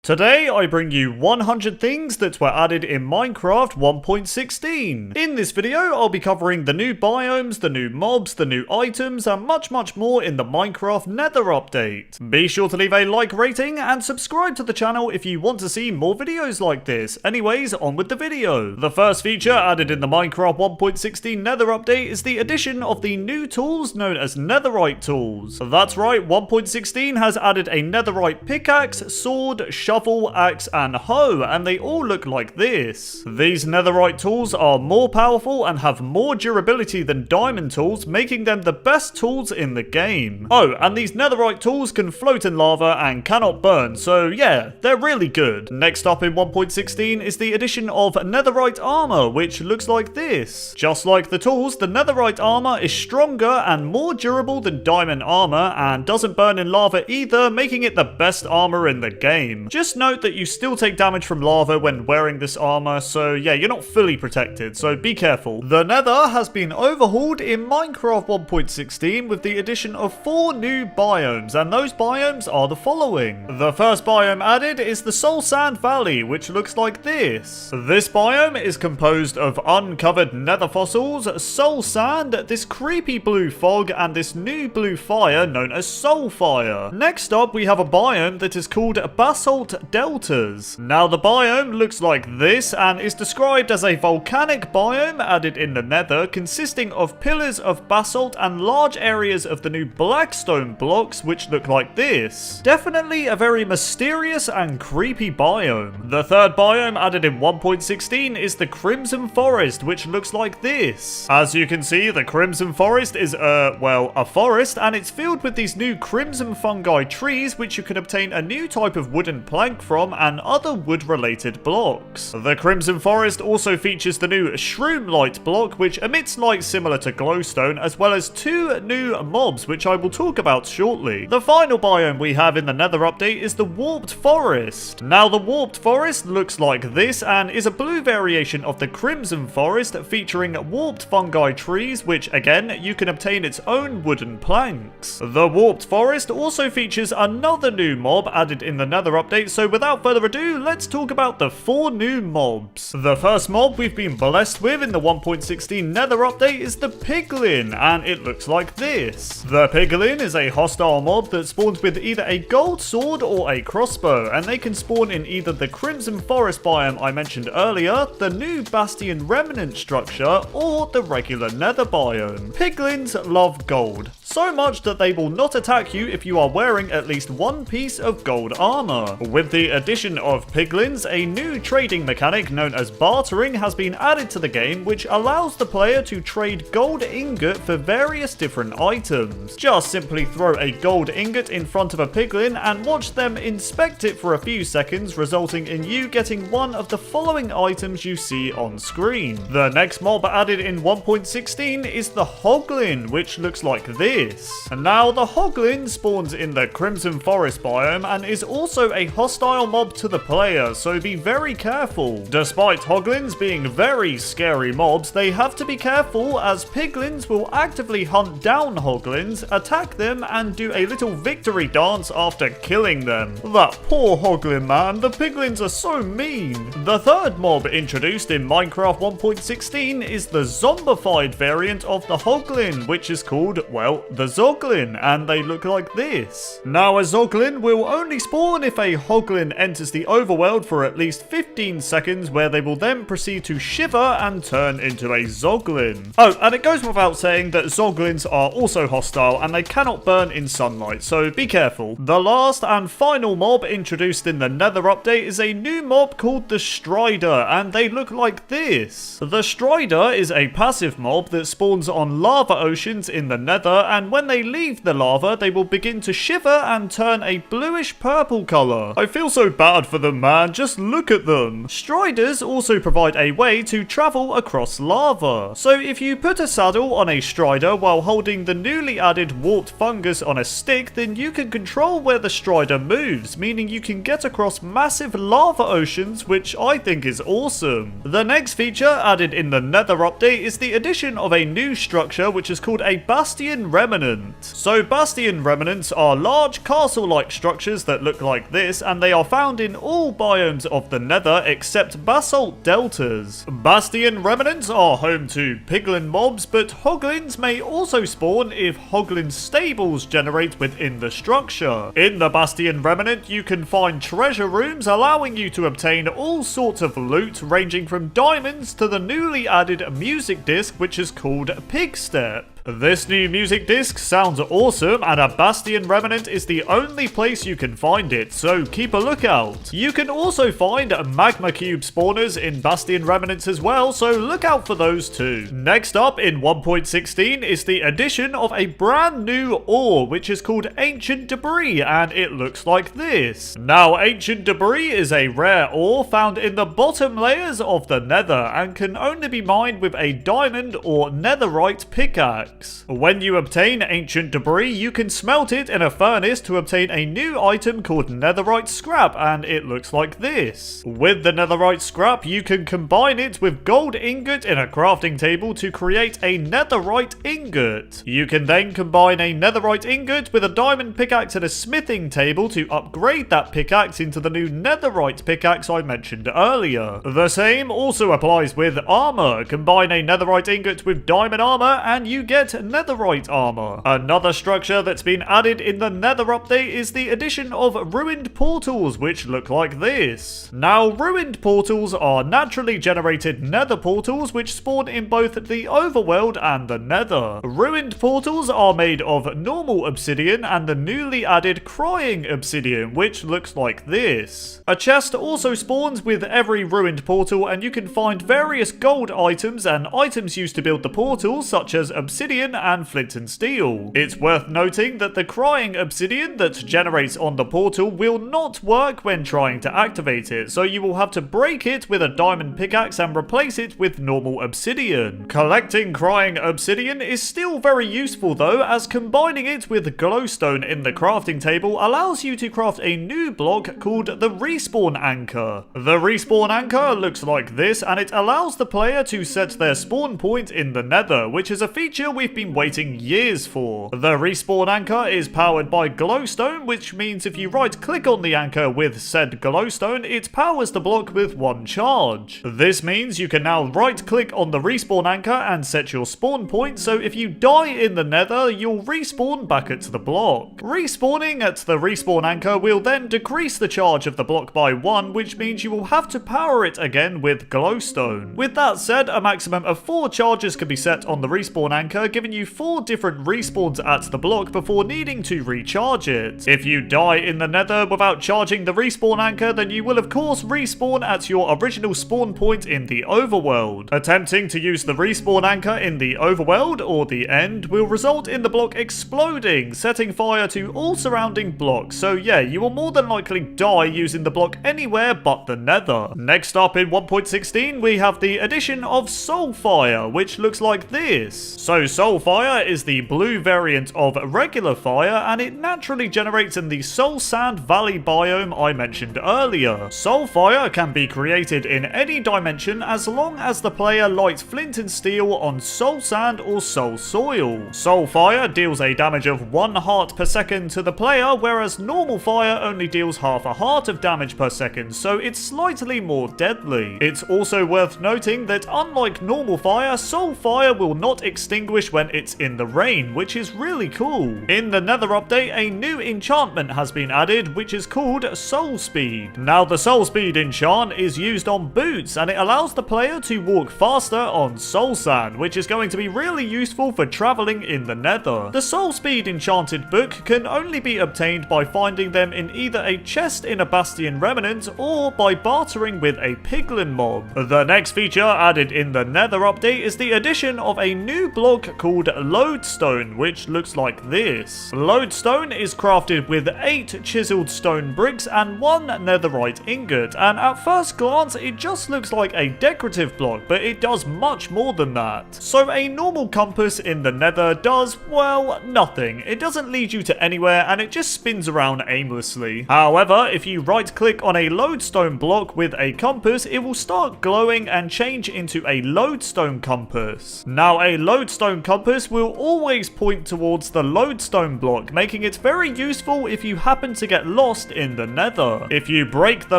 Today I bring you 100 things that were added in Minecraft 1.16. In this video I'll be covering the new biomes, the new mobs, the new items and much more in the Minecraft Nether update. Be sure to leave a like rating and subscribe to the channel if you want to see more videos like this. Anyways, on with the video. The first feature added in the Minecraft 1.16 Nether update is the addition of the new tools known as Netherite tools. That's right, 1.16 has added a Netherite pickaxe, sword, shovel, axe and hoe, and they all look like this. These Netherite tools are more powerful and have more durability than diamond tools, making them the best tools in the game. Oh, and these Netherite tools can float in lava and cannot burn, so yeah, they're really good. Next up in 1.16 is the addition of Netherite armor, which looks like this. Just like the tools, the Netherite armor is stronger and more durable than diamond armor and doesn't burn in lava either, making it the best armor in the game. Just note that you still take damage from lava when wearing this armor, so yeah, you're not fully protected, so be careful. The Nether has been overhauled in Minecraft 1.16 with the addition of 4 new biomes, and those biomes are the following. The first biome added is the Soul Sand Valley, which looks like this. This biome is composed of uncovered nether fossils, soul sand, this creepy blue fog, and this new blue fire known as Soul Fire. Next up, we have a biome that is called Basalt Deltas. Now the biome looks like this and is described as a volcanic biome added in the Nether, consisting of pillars of basalt and large areas of the new blackstone blocks which look like this. Definitely a very mysterious and creepy biome. The third biome added in 1.16 is the Crimson Forest, which looks like this. As you can see, the Crimson Forest is well, a forest, and it's filled with these new crimson fungi trees which you can obtain a new type of wooden plank from and other wood related blocks. The Crimson Forest also features the new Shroom Light block which emits light similar to glowstone, as well as 2 new mobs which I will talk about shortly. The final biome we have in the Nether update is the Warped Forest. Now the Warped Forest looks like this and is a blue variation of the Crimson Forest featuring warped fungi trees which again you can obtain its own wooden planks. The Warped Forest also features another new mob added in the Nether update, so without further ado, let's talk about the 4 new mobs. The first mob we've been blessed with in the 1.16 Nether update is the Piglin, and it looks like this. The Piglin is a hostile mob that spawns with either a gold sword or a crossbow, and they can spawn in either the Crimson Forest biome I mentioned earlier, the new Bastion Remnant structure, or the regular Nether biome. Piglins love gold, so much that they will not attack you if you are wearing at least 1 piece of gold armor. With the addition of Piglins, a new trading mechanic known as bartering has been added to the game, which allows the player to trade gold ingot for various different items. Just simply throw a gold ingot in front of a Piglin and watch them inspect it for a few seconds, resulting in you getting one of the following items you see on screen. The next mob added in 1.16 is the Hoglin, which looks like this. And now the Hoglin spawns in the Crimson Forest biome and is also a hostile mob to the player, so be very careful. Despite Hoglins being very scary mobs, they have to be careful as Piglins will actively hunt down Hoglins, attack them and do a little victory dance after killing them. That poor Hoglin man, the Piglins are so mean. The third mob introduced in Minecraft 1.16 is the zombified variant of the Hoglin, which is called, well, the Zoglin, and they look like this. Now a Zoglin will only spawn if a Hoglin enters the overworld for at least 15 seconds, where they will then proceed to shiver and turn into a Zoglin. Oh, and it goes without saying that Zoglins are also hostile and they cannot burn in sunlight, so be careful. The last and final mob introduced in the Nether update is a new mob called the Strider, and they look like this. The Strider is a passive mob that spawns on lava oceans in the Nether, and when they leave the lava, they will begin to shiver and turn a bluish purple color. I feel so bad for them, man, just look at them. Striders also provide a way to travel across lava. So if you put a saddle on a Strider while holding the newly added warped fungus on a stick, then you can control where the Strider moves, meaning you can get across massive lava oceans, which I think is awesome. The next feature added in the Nether update is the addition of a new structure which is called a Bastion Remnant Remnant. So Bastion Remnants are large castle-like structures that look like this, and they are found in all biomes of the Nether except basalt deltas. Bastion Remnants are home to piglin mobs, but hoglins may also spawn if hoglin stables generate within the structure. In the Bastion Remnant, you can find treasure rooms allowing you to obtain all sorts of loot ranging from diamonds to the newly added music disc which is called Pigstep. This new music disc sounds awesome, and a Bastion Remnant is the only place you can find it, so keep a lookout. You can also find magma cube spawners in Bastion Remnants as well, so look out for those too. Next up in 1.16 is the addition of a brand new ore which is called Ancient Debris, and it looks like this. Now Ancient Debris is a rare ore found in the bottom layers of the Nether and can only be mined with a diamond or netherite pickaxe. When you obtain Ancient Debris, you can smelt it in a furnace to obtain a new item called Netherite Scrap, and it looks like this. With the Netherite Scrap, you can combine it with gold ingot in a crafting table to create a Netherite Ingot. You can then combine a Netherite Ingot with a diamond pickaxe at a smithing table to upgrade that pickaxe into the new Netherite pickaxe I mentioned earlier. The same also applies with armor. Combine a Netherite Ingot with diamond armor and you get Netherite armor. Another structure that's been added in the Nether update is the addition of ruined portals, which look like this. Now, ruined portals are naturally generated Nether portals which spawn in both the overworld and the Nether. Ruined portals are made of normal obsidian and the newly added crying obsidian, which looks like this. A chest also spawns with every ruined portal, and you can find various gold items and items used to build the portals, such as obsidian and flint and steel. It's worth noting that the crying obsidian that generates on the portal will not work when trying to activate it, so you will have to break it with a diamond pickaxe and replace it with normal obsidian. Collecting crying obsidian is still very useful though, as combining it with glowstone in the crafting table allows you to craft a new block called the Respawn Anchor. The Respawn Anchor looks like this, and it allows the player to set their spawn point in the Nether, which is a feature we've been waiting years for. The Respawn Anchor is powered by glowstone, which means if you right click on the anchor with said glowstone, it powers the block with one charge. This means you can now right click on the Respawn Anchor and set your spawn point, so if you die in the Nether, you'll respawn back at the block. Respawning at the Respawn Anchor will then decrease the charge of the block by 1, which means you will have to power it again with glowstone. With that said, a maximum of 4 charges can be set on the Respawn Anchor, giving you 4 different respawns at the block before needing to recharge it. If you die in the Nether without charging the Respawn Anchor, then you will of course respawn at your original spawn point in the overworld. Attempting to use the Respawn Anchor in the overworld or the end will result in the block exploding, setting fire to all surrounding blocks, so yeah, you will more than likely die using the block anywhere but the Nether. Next up in 1.16 we have the addition of Soulfire, which looks like this. So Soulfire is the blue variant of regular fire, and it naturally generates in the Soul Sand Valley biome I mentioned earlier. Soulfire can be created in any dimension as long as the player lights flint and steel on soul sand or soul soil. Soulfire deals a damage of 1 heart per second to the player, whereas normal fire only deals half a heart of damage per second, so it's slightly more deadly. It's also worth noting that unlike normal fire, Soulfire will not extinguish when it's in the rain, which is really cool. In the Nether update, a new enchantment has been added, which is called Soul Speed. Now, the Soul Speed enchant is used on boots, and it allows the player to walk faster on soul sand, which is going to be really useful for traveling in the Nether. The Soul Speed enchanted book can only be obtained by finding them in either a chest in a Bastion Remnant or by bartering with a piglin mob. The next feature added in the Nether update is the addition of a new block called Lodestone, which looks like this. Lodestone is crafted with 8 chiseled stone bricks and 1 netherite ingot, and at first glance it just looks like a decorative block, but it does much more than that. So a normal compass in the Nether does, well, nothing. It doesn't lead you to anywhere, and it just spins around aimlessly. However, if you right click on a lodestone block with a compass, it will start glowing and change into a lodestone compass. Now, a lodestone compass will always point towards the lodestone block, making it very useful if you happen to get lost in the nether. If you break the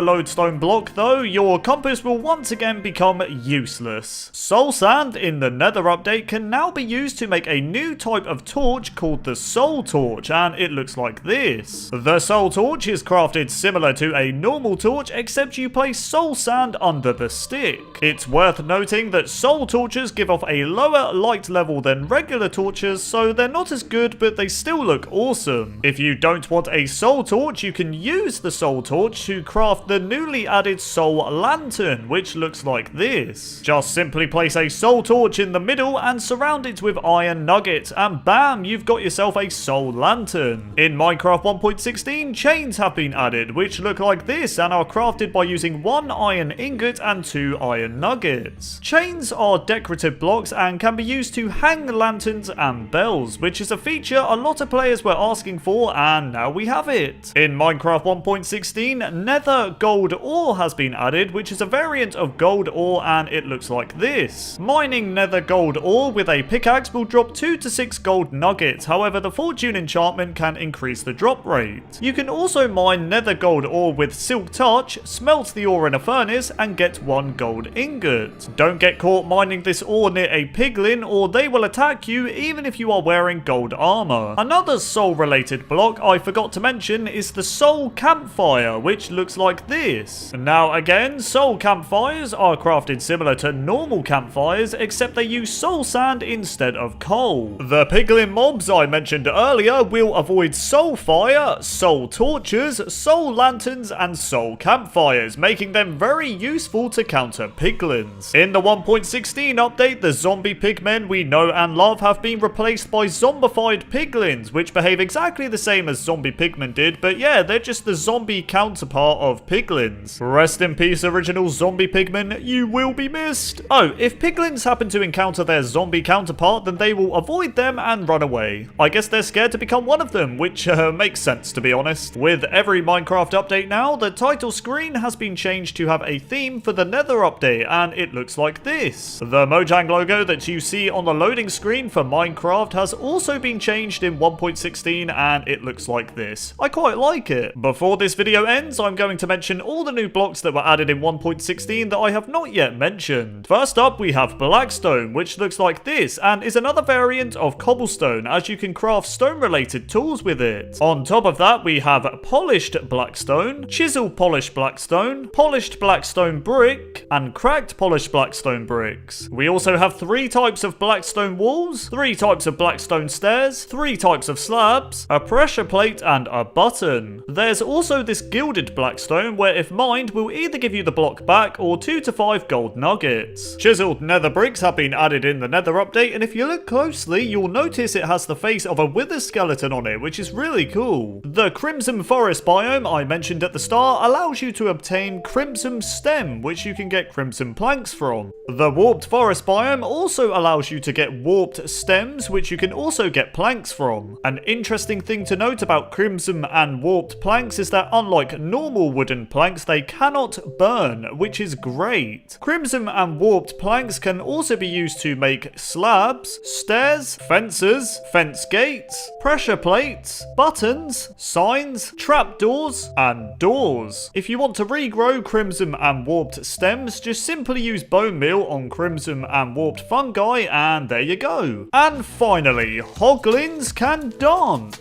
lodestone block though, your compass will once again become useless. Soul sand in the nether update can now be used to make a new type of torch called the soul torch, and it looks like this. The soul torch is crafted similar to a normal torch, except you place soul sand under the stick. It's worth noting that soul torches give off a lower light level than regular torches, so they're not as good, but they still look awesome. If you don't want a soul torch, you can use the soul torch to craft the newly added soul lantern, which looks like this. Just simply place a soul torch in the middle and surround it with iron nuggets, and bam, you've got yourself a soul lantern. In Minecraft 1.16, chains have been added, which look like this and are crafted by using 1 iron ingot and 2 iron nuggets. Chains are decorative blocks and can be used to hang lanterns and bells, which is a feature a lot of players were asking for, and now we have it. In Minecraft 1.16, nether gold ore has been added, which is a variant of gold ore, and it looks like this. Mining nether gold ore with a pickaxe will drop 2 to 6 gold nuggets, however the fortune enchantment can increase the drop rate. You can also mine nether gold ore with silk touch, smelt the ore in a furnace, and get 1 gold ingot. Don't get caught mining this ore near a piglin, or they will attack you even if you are wearing gold armor. Another soul related block I forgot to mention is the soul campfire, which looks like this. Now again, soul campfires are crafted similar to normal campfires, except they use soul sand instead of coal. The piglin mobs I mentioned earlier will avoid soul fire, soul torches, soul lanterns, and soul campfires, making them very useful to counter piglins. In the 1.16 update, the zombie pigmen we know and love have been replaced by zombified piglins, which behave exactly the same as zombie pigmen did, but yeah, they're just the zombie counterpart of piglins. Rest in peace, original zombie pigmen, you will be missed. Oh, if piglins happen to encounter their zombie counterpart, then they will avoid them and run away. I guess they're scared to become one of them, which makes sense to be honest. With every Minecraft update now, the title screen has been changed to have a theme for the nether update, and it looks like this. The Mojang logo that you see on the loading screen for Minecraft has also been changed in 1.16, and it looks like this. I quite like it. Before this video ends, I'm going to mention all the new blocks that were added in 1.16 that I have not yet mentioned. First up, we have Blackstone, which looks like this, and is another variant of cobblestone, as you can craft stone-related tools with it. On top of that, we have Polished Blackstone, Chisel Polished Blackstone, Polished Blackstone Brick, and Cracked Polished Blackstone Bricks. We also have 3 types of Blackstone walls, 3 types of Blackstone stairs, 3 types of slabs, a pressure plate, and a button. There's also this Gilded Blackstone, where if mined, will either give you the block back or 2 to 5 gold nuggets. Chiseled nether bricks have been added in the nether update, and if you look closely, you'll notice it has the face of a wither skeleton on it, which is really cool. The Crimson Forest biome I mentioned at the start allows you to obtain Crimson Stem, which you can get Crimson Planks from. The Warped Forest biome also allows you to get Warped Stems, which you can also get planks from. An interesting thing to note about Crimson and Warped planks is that unlike normal wooden planks, they cannot burn, which is great. Crimson and Warped planks can also be used to make slabs, stairs, fences, fence gates, pressure plates, buttons, signs, trapdoors, and doors. If you want to regrow Crimson and Warped stems, just simply use bone meal on Crimson and Warped fungi, and there you go. And finally, hoglins can dance.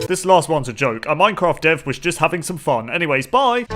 This last one's a joke. A Minecraft dev was just having some fun. Anyways, bye!